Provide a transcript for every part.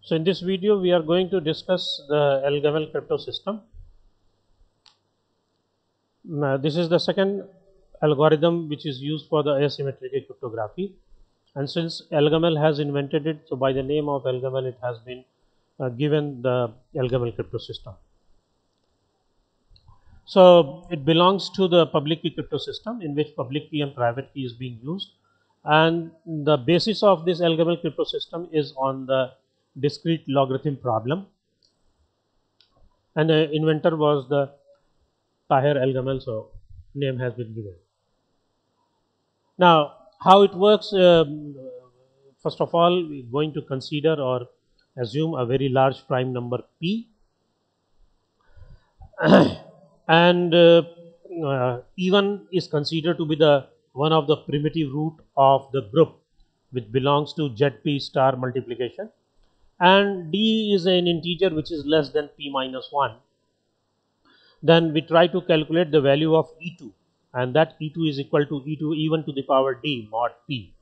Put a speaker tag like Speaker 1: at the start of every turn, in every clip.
Speaker 1: So in this video we are going to discuss the Elgamal Cryptosystem. This is the second algorithm which is used for the asymmetric cryptography, and since Elgamal has invented it, so by the name of Elgamal it has been given the Elgamal Cryptosystem. So it belongs to the public key cryptosystem, in which public key and private key is being used, and the basis of this Elgamal cryptosystem is on the discrete logarithm problem, and the inventor was the Tahir Elgamal, so name has been given. Now how it works, first of all we are going to consider or assume a very large prime number p and even is considered to be the one of the primitive root of the group which belongs to zp star multiplication, and d is an integer which is less than p minus 1. Then we try to calculate the value of e2, and that e2 is equal to e2 even to the power d mod p.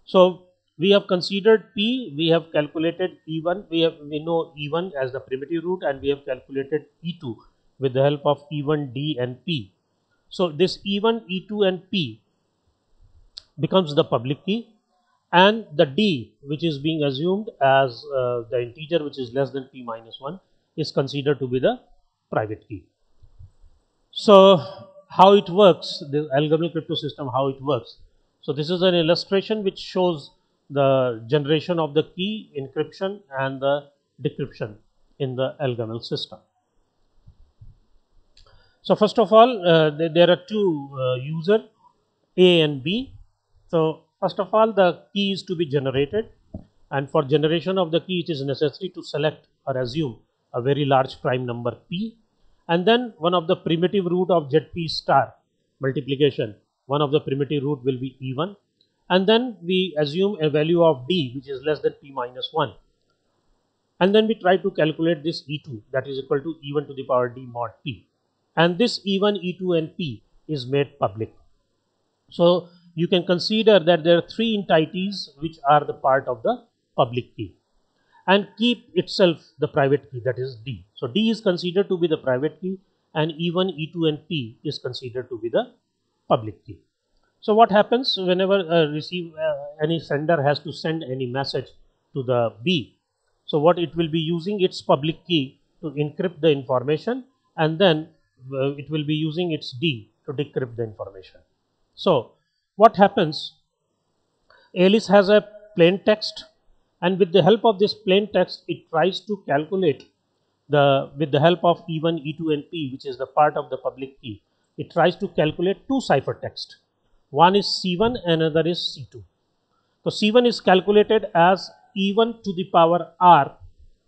Speaker 1: So we have considered p, we have calculated e1, we know e1 as the primitive root, and we have calculated e2 with the help of e1, d and p. So this e1, e2 and p becomes the public key, and the d, which is being assumed as the integer which is less than p minus 1, is considered to be the private key. So how it works, the Elgamal cryptosystem, how it works. So this is an illustration which shows the generation of the key, encryption and the decryption in the Elgamal system. So first of all, there are two users, A and B. So first of all, the key is to be generated, and for generation of the key it is necessary to select or assume a very large prime number p, and then one of the primitive root of zp star multiplication, one of the primitive root will be e1, and then we assume a value of d which is less than p minus 1, and then we try to calculate this e2, that is equal to e1 to the power d mod p, and this e1, e2 and p is made public. So you can consider that there are three entities which are the part of the public key, and keep itself the private key, that is d. So d is considered to be the private key, and e1, e2 and p is considered to be the public key. So what happens whenever any sender has to send any message to the b? So what it will be using its public key to encrypt the information, and then it will be using its d to decrypt the information. So what happens, Alice has a plain text, and with the help of this plain text it tries to calculate with the help of e1, e2 and p, which is the part of the public key, it tries to calculate two ciphertext. One is c1 and another is c2. So c1 is calculated as e1 to the power r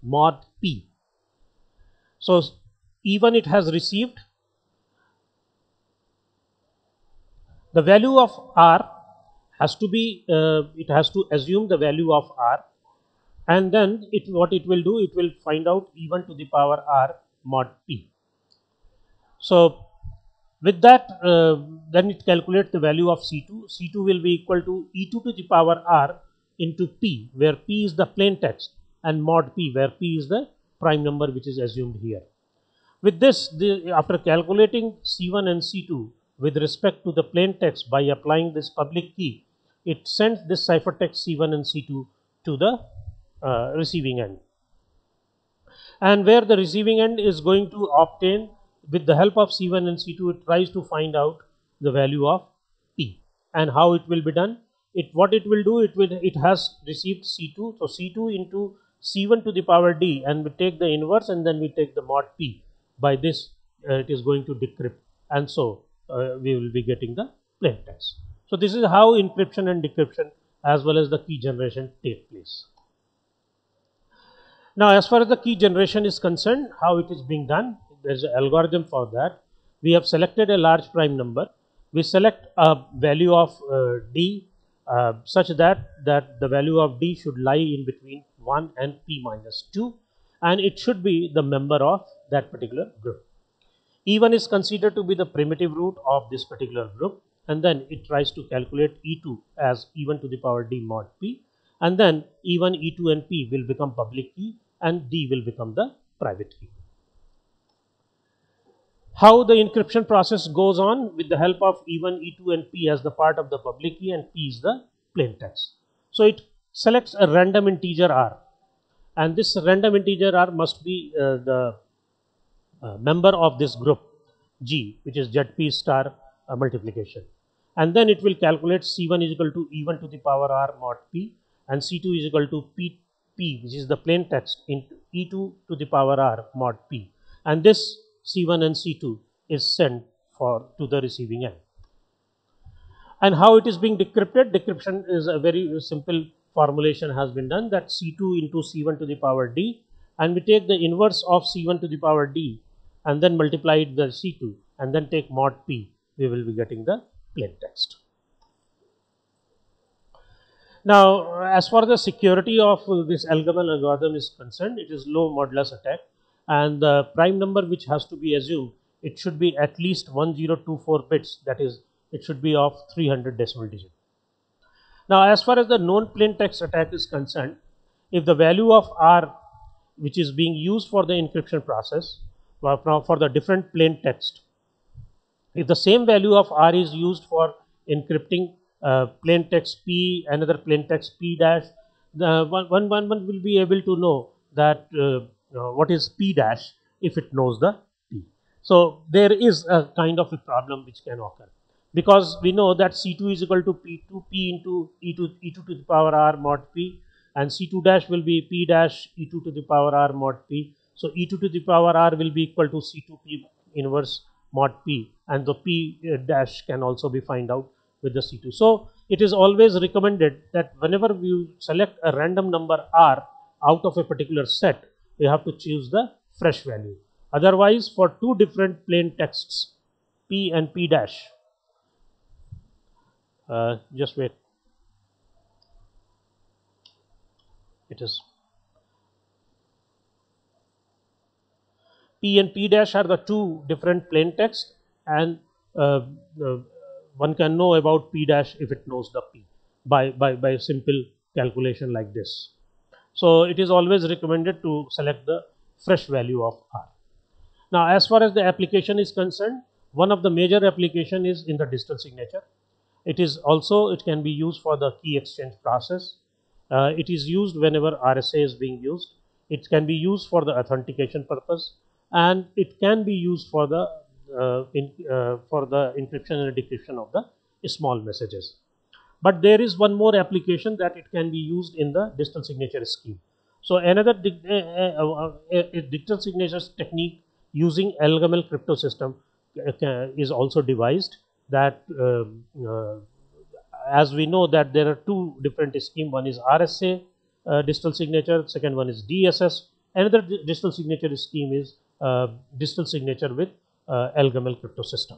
Speaker 1: mod p. So e1 it has received the value of r, has to be it has to assume the value of r, and then what it will do, it will find out e1 to the power r mod p. So with that then it calculates the value of c2. c2 will be equal to e2 to the power r into p, where p is the plain text, and mod p, where p is the prime number which is assumed here. With this, after calculating c1 and c2 with respect to the plain text by applying this public key, it sends this ciphertext c1 and c2 to the receiving end, and where the receiving end is going to obtain, with the help of c1 and c2, it tries to find out the value of p. And how it will be done, what it will do, it has received c2, so c2 into c1 to the power d, and we take the inverse, and then we take the mod p. By this it is going to decrypt, and so we will be getting the plain text. So this is how encryption and decryption as well as the key generation take place. Now as far as the key generation is concerned, how it is being done, there is an algorithm for that. We have selected a large prime number. We select a value of d such that the value of d should lie in between 1 and p minus 2, and it should be the member of that particular group. E1 is considered to be the primitive root of this particular group, and then it tries to calculate e2 as e1 to the power d mod p, and then E1, E2 and P will become public key and D will become the private key. How the encryption process goes on with the help of E1, E2 and P as the part of the public key and P is the plain text. So it selects a random integer R, and this random integer R must be the member of this group G, which is ZP star multiplication. And then it will calculate C1 is equal to E1 to the power R mod P, and C2 is equal to P, which is the plain text, into E2 to the power R mod P. And this C1 and C2 is sent to the receiving end. And how it is being decrypted? Decryption is a very simple formulation has been done, that C2 into C1 to the power D, and we take the inverse of C1 to the power D and then multiply it with C2 and then take mod P, we will be getting the plain text. Now, as far as the security of this Elgamal algorithm is concerned, it is low modulus attack, and the prime number which has to be assumed, it should be at least 1024 bits, that is, it should be of 300 decimal digit. Now, as far as the known plain text attack is concerned, if the value of R which is being used for the encryption process for the different plain text, if the same value of R is used for encrypting plain text P, another plain text P dash, the one will be able to know that what is P dash if it knows the P. So there is a kind of a problem which can occur, because we know that C2 is equal to P into E2 to the power R mod P, and C2 dash will be P dash E2 to the power R mod P. So E2 to the power R will be equal to C2P inverse mod P, and the P dash can also be found out with the C2. So it is always recommended that whenever you select a random number R out of a particular set, you have to choose the fresh value. Otherwise, for two different plain texts, P and P dash, just wait, it is P and P dash are the two different plain text, and uh, uh, one can know about P dash if it knows the P by simple calculation like this. So it is always recommended to select the fresh value of R. Now, as far as the application is concerned, one of the major application is in the digital signature. It can be used for the key exchange process. It is used whenever RSA is being used. It can be used for the authentication purpose, and it can be used for the encryption and decryption of the small messages. But there is one more application that it can be used in the digital signature scheme. So another digital signature technique using Elgamal Cryptosystem is also devised, that as we know that there are two different schemes. One is RSA digital signature, second one is DSS. Another digital signature scheme is digital signature with Elgamal Cryptosystem.